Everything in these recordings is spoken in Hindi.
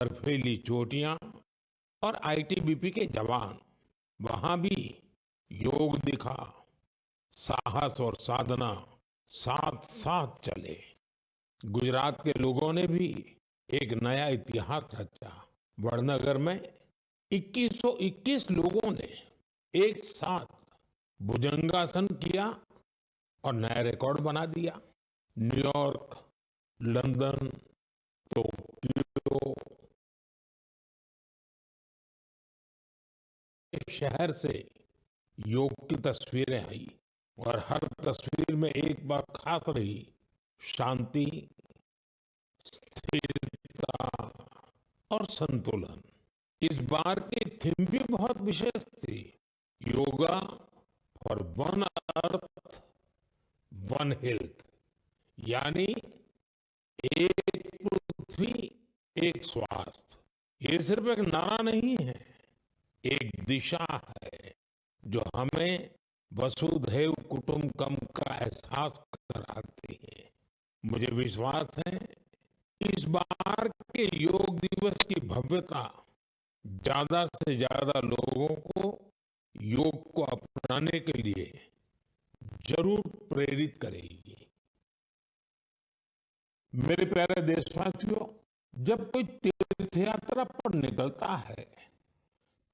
बर्फीली चोटियां और आईटीबीपी के जवान वहां भी योग दिखा। साहस और साधना साथ साथ चले। गुजरात के लोगों ने भी एक नया इतिहास रचा। वडनगर में 2121 लोगों ने एक साथ भुजंगासन किया और नया रिकॉर्ड बना दिया। न्यूयॉर्क, लंदन, टोक्यो शहर से योग की तस्वीरें आई और हर तस्वीर में एक बात खास रही, शांति, स्थिरता और संतुलन। इस बार की थीम भी बहुत विशेष थी, yoga for one earth one health, यानी एक पृथ्वी एक स्वास्थ्य। ये सिर्फ एक नारा नहीं है, एक दिशा है जो हमें वसुधैव कुटुंबकम का एहसास कराती है। मुझे विश्वास है इस बार के योग दिवस की भव्यता ज्यादा से ज्यादा लोगों को योग को अपनाने के लिए जरूर प्रेरित करेगी। मेरे प्यारे देशवासियों, जब कोई तीर्थ यात्रा पर निकलता है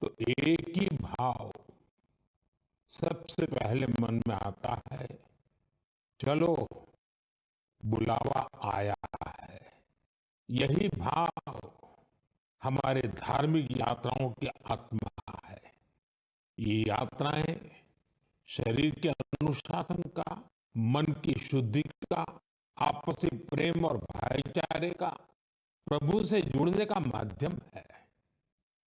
तो एक ही भाव सबसे पहले मन में आता है, चलो बुलावा आया है। यही भाव हमारे धार्मिक यात्राओं की आत्मा है। ये यात्राएं शरीर के अनुशासन का, मन की शुद्धि का, आपसी प्रेम और भाईचारे का, प्रभु से जुड़ने का माध्यम है।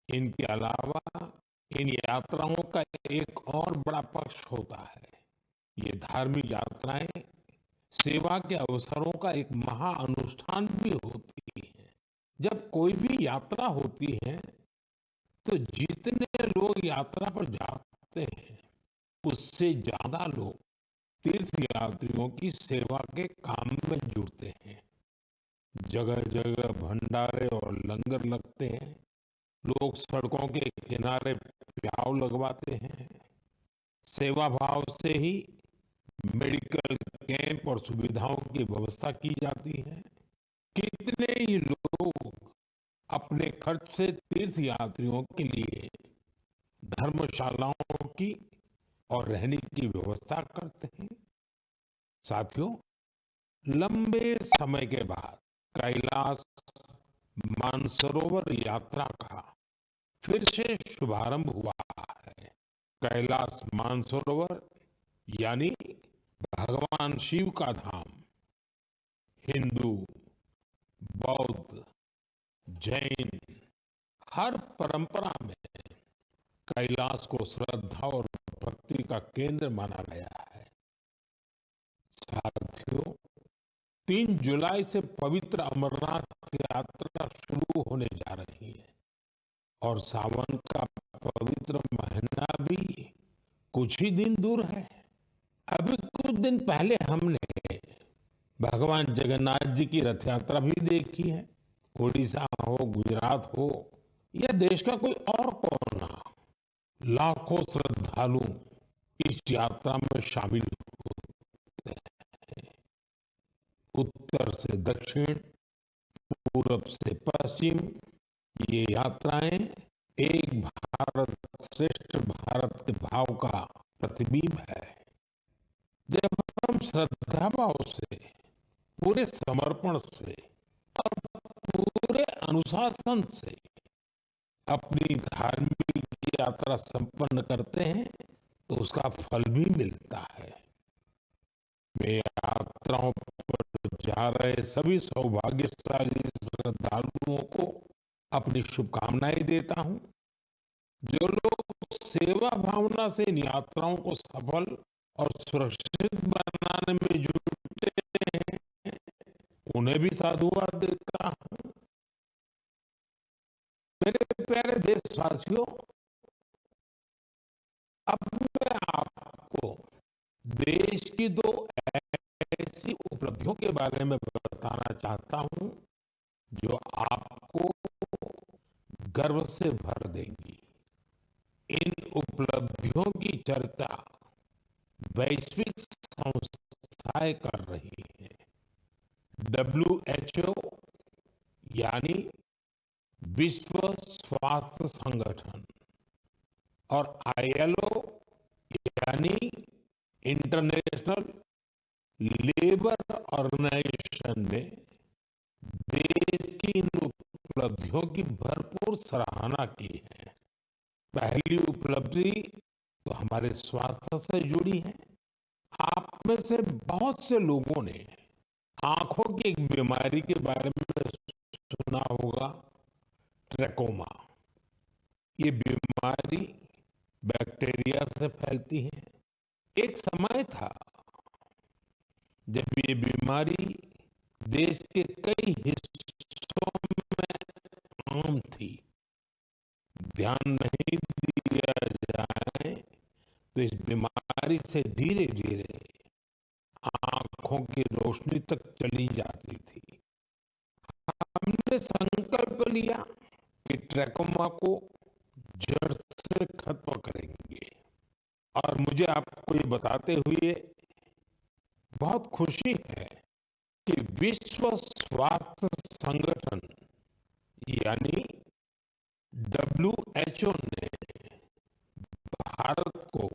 इनके अलावा इन यात्राओं का एक और बड़ा पक्ष होता है। ये धार्मिक यात्राएं सेवा के अवसरों का एक महा अनुष्ठान भी होती है। जब कोई भी यात्रा होती है तो जितने लोग यात्रा पर जाते हैं उससे ज्यादा लोग तीर्थ यात्रियों की सेवा के काम में जुड़ते हैं। जगह जगह भंडारे और लंगर लगते हैं। लोग सड़कों के किनारे प्याव लगवाते हैं। सेवा भाव से ही मेडिकल कैंप और सुविधाओं की व्यवस्था की जाती है। कितने ही लोग अपने खर्च से तीर्थ यात्रियों के लिए धर्मशालाओं की और रहने की व्यवस्था करते हैं। साथियों, लंबे समय के बाद कैलाश मानसरोवर यात्रा का फिर से शुभारंभ हुआ है। कैलाश मानसरोवर यानी भगवान शिव का धाम। हिंदू, बौद्ध, जैन हर परंपरा में कैलाश को श्रद्धा और भक्ति का केंद्र माना गया है। साथियों, 3 जुलाई से पवित्र अमरनाथ यात्रा शुरू होने जा रही है और सावन का पवित्र महीना भी कुछ ही दिन दूर है। अभी कुछ दिन पहले हमने भगवान जगन्नाथ जी की रथ यात्रा भी देखी है। उड़ीसा हो, गुजरात हो या देश का कोई और कोना, लाखों श्रद्धालु इस यात्रा में शामिल होते हैं। उत्तर से दक्षिण, पूरब से पश्चिम, ये यात्राएं एक भारत श्रेष्ठ भारत के भाव का प्रतिबिंब है। जब हम श्रद्धा भाव से, पूरे समर्पण से और पूरे अनुशासन से अपनी धार्मिक यात्रा संपन्न करते हैं तो उसका फल भी मिलता है। मैं यात्राओं पर जा रहे सभी सौभाग्यशाली श्रद्धालुओं को अपनी शुभकामनाएं देता हूं। जो लोग सेवा भावना से इन यात्राओं को सफल और सुरक्षित बनाने में जुटे हैं, उन्हें भी साधुवाद देता हूं। मेरे प्यारे देशवासियों, अब मैं आपको देश की 2 ऐसी उपलब्धियों के बारे में बताना चाहता हूं जो आपको गर्व से भर देंगी। इन उपलब्धियों की चर्चा वैश्विक संस्थाएं कर रही हैं। डब्ल्यूएचओ यानी विश्व स्वास्थ्य संगठन और आईएलओ यानी इंटरनेशनल लेबर ऑर्गेनाइजेशन ने देश की इन उपलब्धियों की भरपूर सराहना की है। पहली उपलब्धि तो हमारे स्वास्थ्य से जुड़ी है। आप में से बहुत से लोगों ने आंखों की एक बीमारी के बारे में सुना होगा, ट्रैकोमा। ये बीमारी बैक्टीरिया से फैलती है। एक समय था जब ये बीमारी देश के कई हिस्सों में आम थी। ध्यान नहीं दिया जाए तो इस बीमारी से धीरे धीरे आंखों की रोशनी तक चली जाती थी। हमने संकल्प लिया कि ट्रैकोमा को जड़ से खत्म करेंगे। और मुझे आपको ये बताते हुए बहुत खुशी है कि विश्व स्वास्थ्य संगठन यानी डब्ल्यूएचओ ने भारत को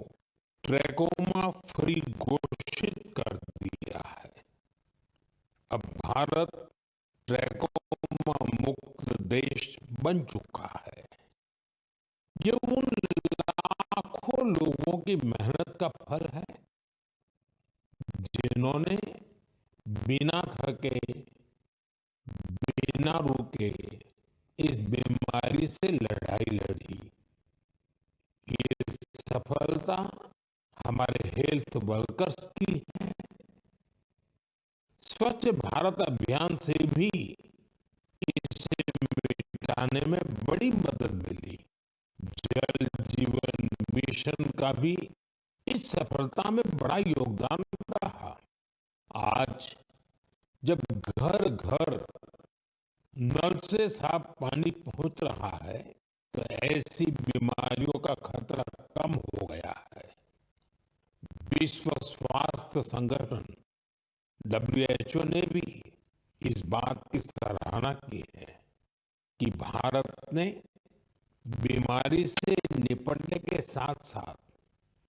ट्रैकोमा फ्री घोषित कर दिया है। अब भारत ट्रैकोमा मुक्त देश बन चुका है। ये उन लाखों लोगों की मेहनत का फल है जिन्होंने बिना थके, बिना रुके इस बीमारी से लड़ाई लड़ी। ये सफलता हमारे हेल्थ वर्कर्स की है। स्वच्छ भारत अभियान से भी इसे मिटाने में बड़ी मदद मिली। जल जीवन मिशन का भी इस सफलता में बड़ा योगदान रहा। आज जब घर घर नल से साफ पानी पहुंच रहा है तो ऐसी बीमारियों का खतरा कम हो गया है। विश्व स्वास्थ्य संगठन डब्ल्यूएचओ ने भी इस बात की सराहना की है कि भारत ने बीमारी से निपटने के साथ साथ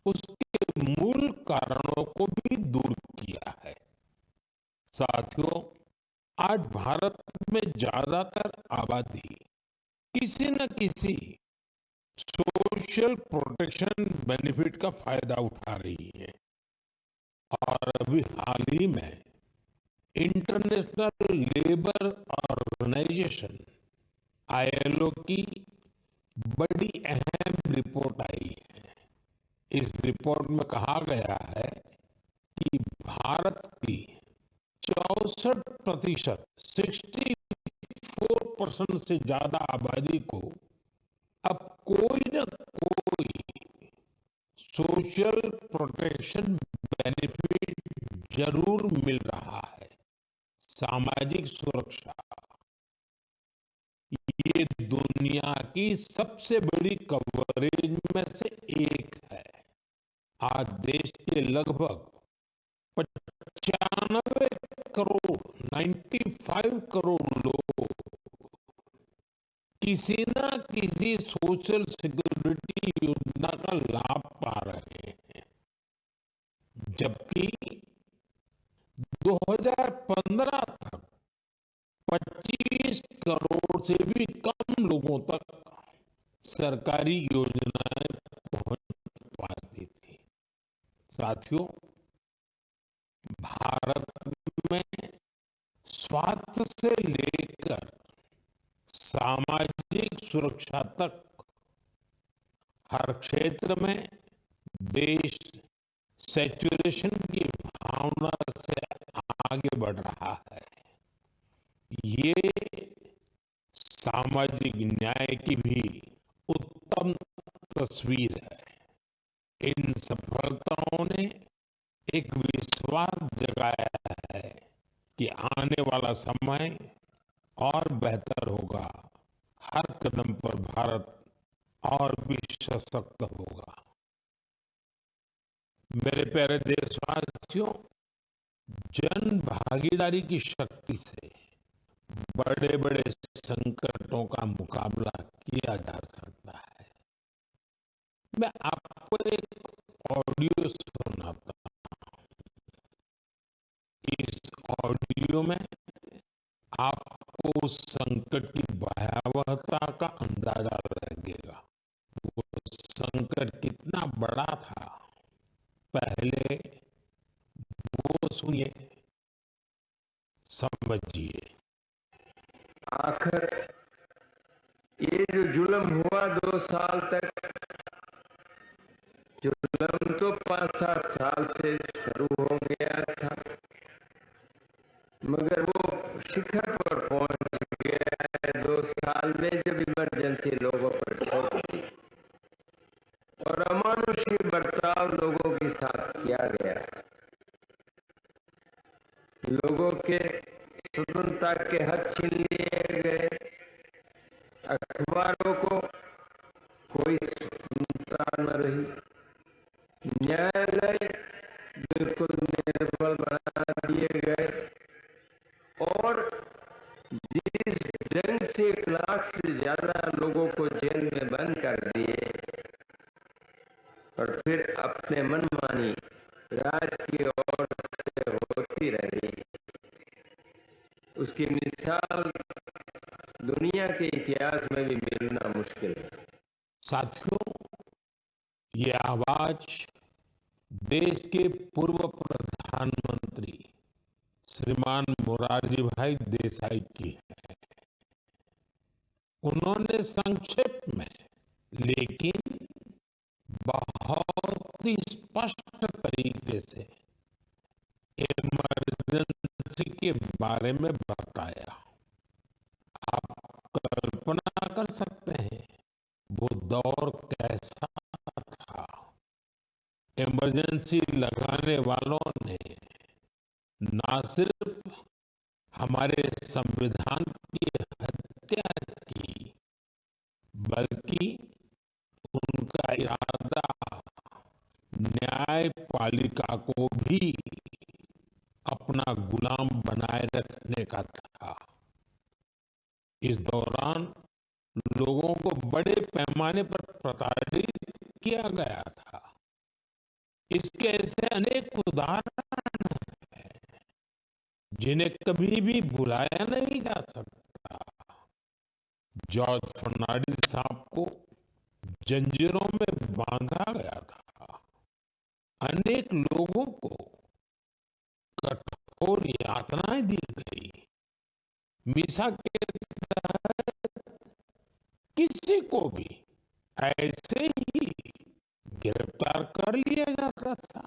उसके मूल कारणों को भी दूर किया है। साथियों, आज भारत में ज्यादातर आबादी किसी न किसी सोशल प्रोटेक्शन बेनिफिट का फायदा उठा रही है। और अभी हाल ही में इंटरनेशनल लेबर ऑर्गेनाइजेशन आईएलओ की बड़ी अहम रिपोर्ट आई है। इस रिपोर्ट में कहा गया है कि भारत की 64%, 64% से ज्यादा आबादी को अब कोई न कोई सोशल प्रोटेक्शन बेनिफिट जरूर मिल रहा है। सामाजिक सुरक्षा ये दुनिया की सबसे बड़ी कवरेज में से एक है। आज देश के लगभग 95 करोड़, 95 करोड़ लोग किसी न किसी सोशल सिक्योरिटी योजना का लाभ पा रहे हैं, जबकि 2015 तक 25 करोड़ से भी कम लोगों तक सरकारी योजनाएं पहुंच पाती थी। साथियों, भारत में स्वास्थ्य से लेकर सामाजिक सुरक्षा तक हर क्षेत्र में देश सैचुरेशन की भावना से आगे बढ़ रहा है। ये सामाजिक न्याय की भी उत्तम तस्वीर है। इन सफलताओं ने एक विश्वास जगाया है कि आने वाला समय और बेहतर होगा। हर कदम पर भारत और भी सशक्त होगा। मेरे प्यारे देशवासियों, जन भागीदारी की शक्ति से बड़े बड़े संकटों का मुकाबला किया जा सकता है। मैं आपको एक ऑडियो सुनाता हूं। इस ऑडियो में आपको उस संकट की भयावहता का अंदाजा लगेगा। वो संकट कितना बड़ा था, पहले वो सुनिए, समझिए। आखिर ये जो जुल्म हुआ 2 साल तक, जुल्म तो 5-7 साल से शुरू हो गया था, मगर वो शिखर पर पहुंच गया है 2 साल में, जब इमरजेंसी लोगों पर ठोक दी और अमानुषी बर्ताव लोगों के साथ किया गया। लोगों के स्वतंत्रता के हक छीन लिए गए, अखबारों को कोई स्वतंत्रता न रही, न्यायालय बिल्कुल निर्बल बना दिए गए और जिस ढंग से 1 लाख से ज्यादा लोगों को जेल में बंद कर दिए और फिर अपने मनमानी राज की ओर से होती रही, उसकी मिसाल दुनिया के इतिहास में भी मिलना मुश्किल है। साथियों, ये आवाज देश के पूर्व प्रधानमंत्री श्रीमान मोरारजी भाई देसाई की है। उन्होंने संक्षेप में लेकिन बहुत ही स्पष्ट तरीके से इमरजेंसी के बारे में बताया। आप कल्पना कर सकते हैं वो दौर कैसा था। इमरजेंसी लगाने वालों ने ना सिर्फ हमारे संविधान की हत्या की, बल्कि उनका इरादा न्यायपालिका को भी अपना गुलाम बनाए रखने का था। इस दौरान लोगों को बड़े पैमाने पर प्रताड़ित किया गया था। इसके ऐसे अनेक उदाहरण हैं जिन्हें कभी भी भुलाया नहीं जा सकता। जॉर्ज फर्नांडिस साहब को जंजीरों में बांधा गया था। अनेक लोगों को कठोर यातनाएं दी गई। मीसा के तहत किसी को भी ऐसे ही गिरफ्तार कर लिया जाता था।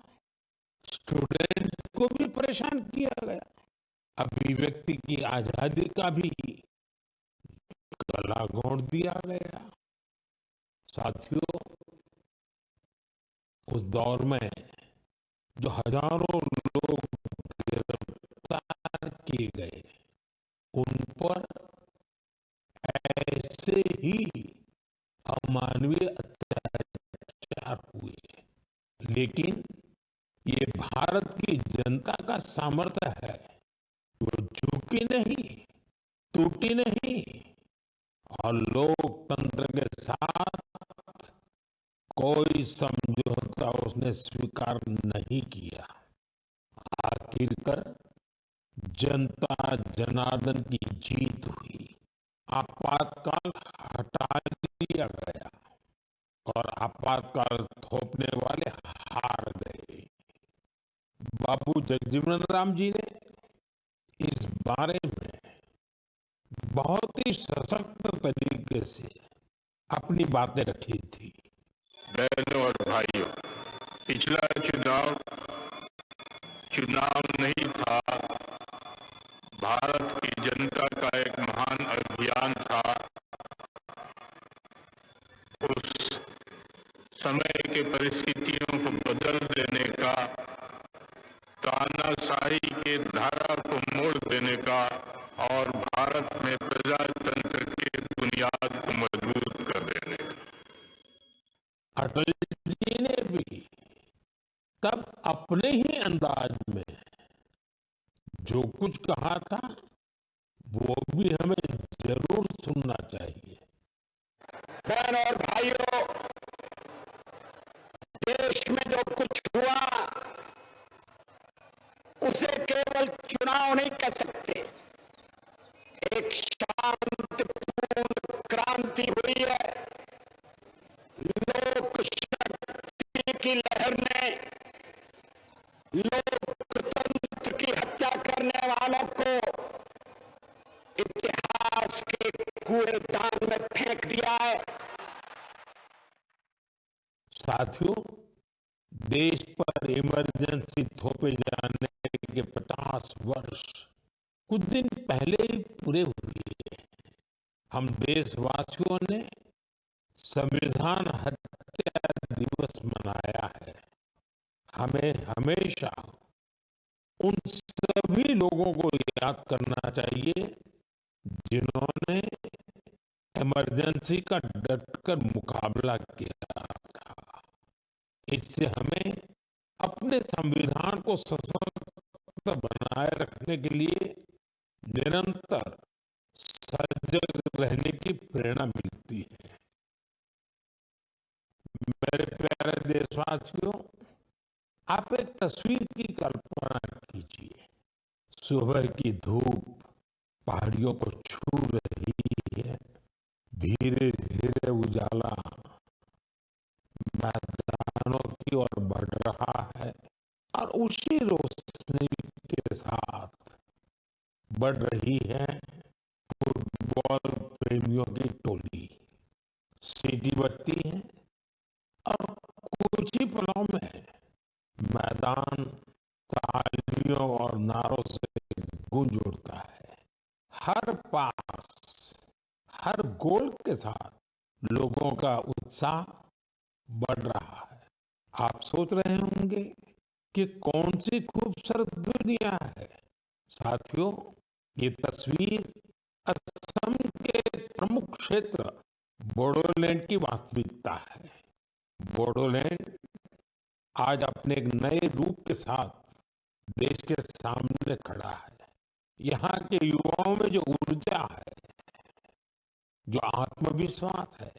स्टूडेंट्स को भी परेशान किया गया। अभिव्यक्ति की आजादी का भी गला घोंट दिया गया। साथियों, उस दौर में जो हजारों लोग गिरफ्तार किए गए, उन पर ऐसे ही अमानवीय अत्याचार हुए। लेकिन ये भारत की जनता का सामर्थ्य है। वो झुकी नहीं, टूटी नहीं और लोकतंत्र के साथ कोई समझौता उसने स्वीकार नहीं किया। आखिरकार जनता जनार्दन की जीत हुई। आपातकाल हटा लिया गया और आपातकाल थोपने वाले हार गए। बाबू जगजीवन राम जी ने इस बारे में बहुत ही सशक्त तरीके से अपनी बातें रखी थी। बहनों और भाइयों, पिछला चुनाव नहीं था, भारत की जनता का एक महान अभियान था। उस समय के परिस्थितियों को बदल देने का, तानाशाही के धारा को मोड़ देने का और भारत में प्रजातंत्र की बुनियाद मजबूत कर देने का। अटल जी ने भी तब अपने ही अंदाज में जो कुछ कहा था वो भी हमें जरूर सुनना चाहिए। बहन और भाइयों, देश में जो कुछ हुआ उसे केवल चुनाव नहीं कह सकते। एक शांतिपूर्ण क्रांति हुई है। लोक शक्ति की लहर ने लोकतंत्र की हत्या करने वालों को इतिहास के कूड़ेदान में फेंक दिया है। साथियों, देश पर इमरजेंसी थोपे जाने के 50 वर्ष कुछ दिन पहले ही पूरे हुए। हम देशवासियों ने संविधान हत्या दिवस मनाया है। हमें हमेशा उन सभी लोगों को याद करना चाहिए जिन्होंने इमरजेंसी का डटकर मुकाबला किया था। इससे हमें अपने संविधान को सशक्त बनाए रखने के लिए निरंतर सजग रहने की प्रेरणा मिलती है। मेरे प्यारे देशवासियों, आप एक तस्वीर की कल्पना कीजिए। सुबह की धूप पहाड़ियों को छू रही है, धीरे धीरे उजाला मैदानों की ओर बढ़ रहा है और उसी रोशनी के साथ बढ़ रही है फुटबॉल प्रेमियों की टोली। सीटी बजती है और कुछ ही पलों में मैदान तालियों और नारों से गूंज उठता है। हर पास, हर गोल के साथ लोगों का उत्साह बढ़ रहा है। आप सोच रहे होंगे कि कौन सी खूबसूरत दुनिया है। साथियों, ये तस्वीर असम के प्रमुख क्षेत्र बोडोलैंड की वास्तविकता है। बोडोलैंड आज अपने एक नए रूप के साथ देश के सामने खड़ा है। यहाँ के युवाओं में जो ऊर्जा है, जो आत्मविश्वास है,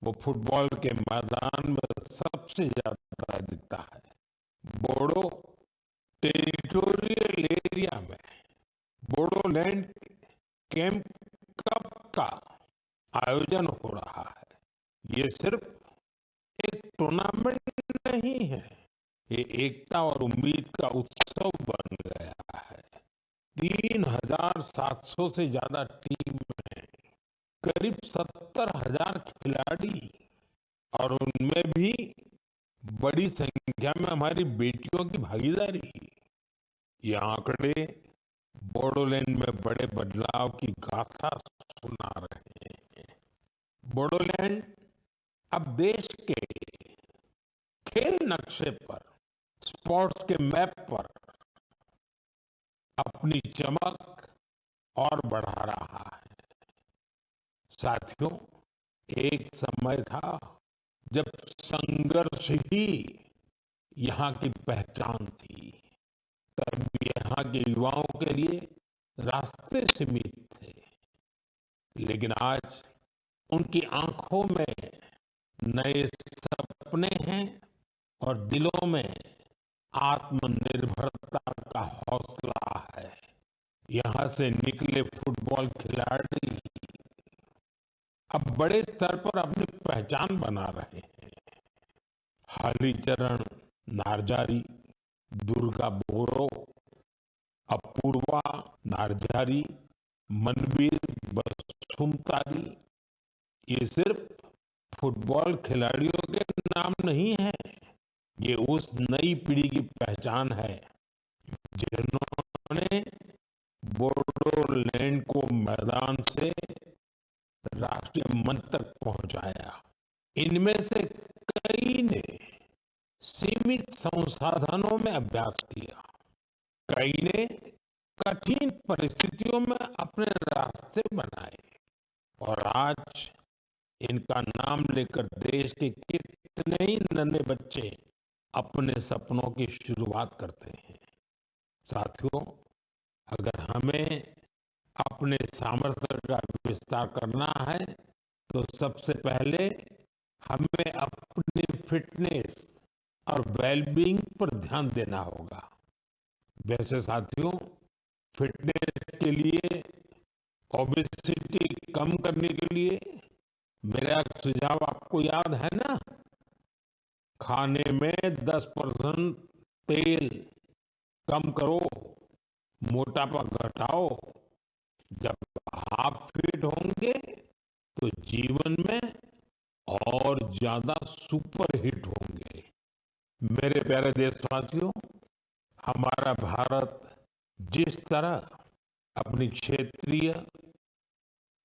वो फुटबॉल के मैदान में सबसे ज्यादा दिखता है। बोडो टेरिटोरियल एरिया में बोडोलैंड कैंप कप का आयोजन हो रहा है। ये सिर्फ एक टूर्नामेंट नहीं है, ये एकता और उम्मीद का उत्सव बन गया है। 3,700 से ज्यादा टीम में करीब 70,000 खिलाड़ी और उनमें भी बड़ी संख्या में हमारी बेटियों की भागीदारी। ये आंकड़े बोडोलैंड में बड़े बदलाव की गाथा सुना रहे हैं। बोडोलैंड अब देश के खेल नक्शे पर, स्पोर्ट्स के मैप पर अपनी चमक और बढ़ा रहा है। साथियों, एक समय था जब संघर्ष ही यहाँ की पहचान थी। तब यहाँ के युवाओं के लिए रास्ते सीमित थे, लेकिन आज उनकी आंखों में नए सपने हैं और दिलों में आत्मनिर्भरता का हौसला है। यहाँ से निकले फुटबॉल खिलाड़ी अब बड़े स्तर पर अपनी पहचान बना रहे हैं। हरिचरण नार्जारी, दुर्गा बोरो, अपूर्वा नार्जारी, मनवीर बसुमतारी, ये सिर्फ फुटबॉल खिलाड़ियों के नाम नहीं है, ये उस नई पीढ़ी की पहचान है जिन्होंने बोडोलैंड को मैदान से राष्ट्रीय मंच तक पहुंचाया। इनमें से कई ने सीमित संसाधनों में अभ्यास किया, कई ने कठिन परिस्थितियों में अपने रास्ते बनाए और आज इनका नाम लेकर देश के कितने ही नन्हे बच्चे अपने सपनों की शुरुआत करते हैं। साथियों, अगर हमें अपने सामर्थ्य का विस्तार करना है तो सबसे पहले हमें अपनी फिटनेस और वेलबींग पर ध्यान देना होगा। वैसे साथियों, फिटनेस के लिए, ओबेसिटी कम करने के लिए मेरा एक सुझाव आपको याद है ना? खाने में 10% तेल कम करो, मोटापा घटाओ। जब आप फिट होंगे तो जीवन में और ज्यादा सुपर हिट होंगे। मेरे प्यारे देशवासियों, हमारा भारत जिस तरह अपनी क्षेत्रीय,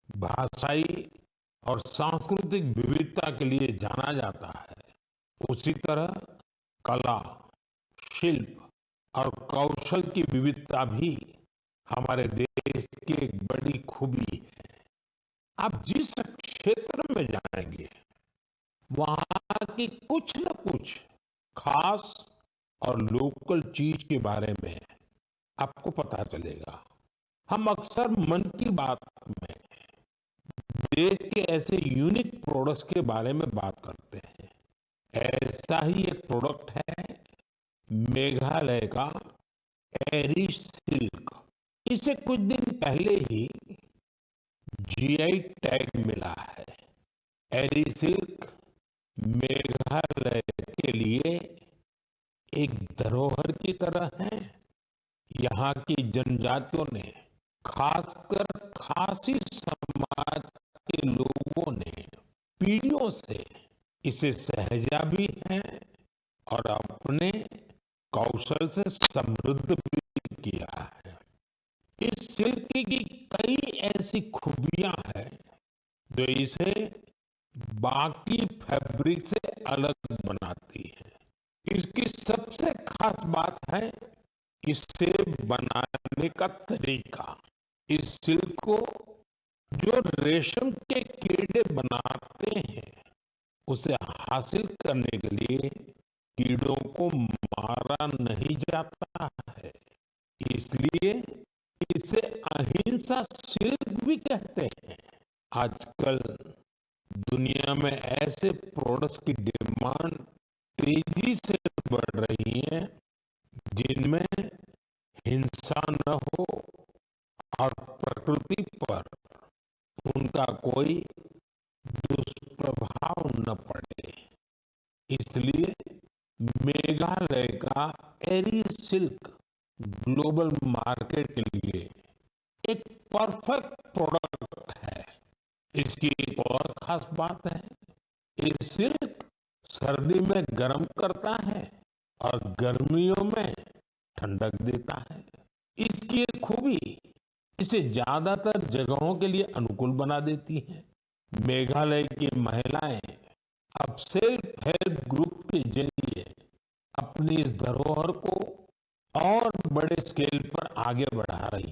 भाषाई और सांस्कृतिक विविधता के लिए जाना जाता है, उसी तरह कला, शिल्प और कौशल की विविधता भी हमारे देश की एक बड़ी खूबी है। आप जिस क्षेत्र में जाएंगे, वहां की कुछ न कुछ खास और लोकल चीज के बारे में आपको पता चलेगा। हम अक्सर मन की बात में देश के ऐसे यूनिक प्रोडक्ट्स के बारे में बात करते हैं। ऐसा ही एक प्रोडक्ट है मेघालय का एरी सिल्क। इसे कुछ दिन पहले ही जीआई टैग मिला है। एरी सिल्क मेघालय के लिए एक धरोहर की तरह है। यहाँ की जनजातियों ने, खासकर खासी समाज के लोगों ने पीढ़ियों से इसे सहेजा भी है और अपने कौशल से समृद्ध भी किया है। इस सिल्क की कई ऐसी खूबियां हैं जो इसे बाकी फैब्रिक से अलग बनाती है। इसकी सबसे खास बात है इसे बनाने का तरीका। इस सिल्क को जो रेशम के कीड़े बनाते हैं, उसे हासिल करने के लिए कीड़ों को मारा नहीं जाता है, इसलिए इसे अहिंसा सिल्क भी कहते हैं। आजकल दुनिया में ऐसे प्रोडक्ट्स की डिमांड तेजी से बढ़ रही है जिनमें हिंसा न हो और प्रकृति पर उनका कोई दुष्प्रभाव न पड़े। इसलिए मेघालय का एरी सिल्क ग्लोबल मार्केट के लिए एक परफेक्ट प्रोडक्ट है। इसकी एक और खास बात है, ये सिल्क सर्दी में गर्म करता है और गर्मियों में ठंडक देता है। इसकी एक खूबी इसे ज्यादातर जगहों के लिए अनुकूल बना देती है। मेघालय की महिलाएं अब सेल्फ हेल्प ग्रुप के जरिए अपनी इस धरोहर को और बड़े स्केल पर आगे बढ़ा रही हैं।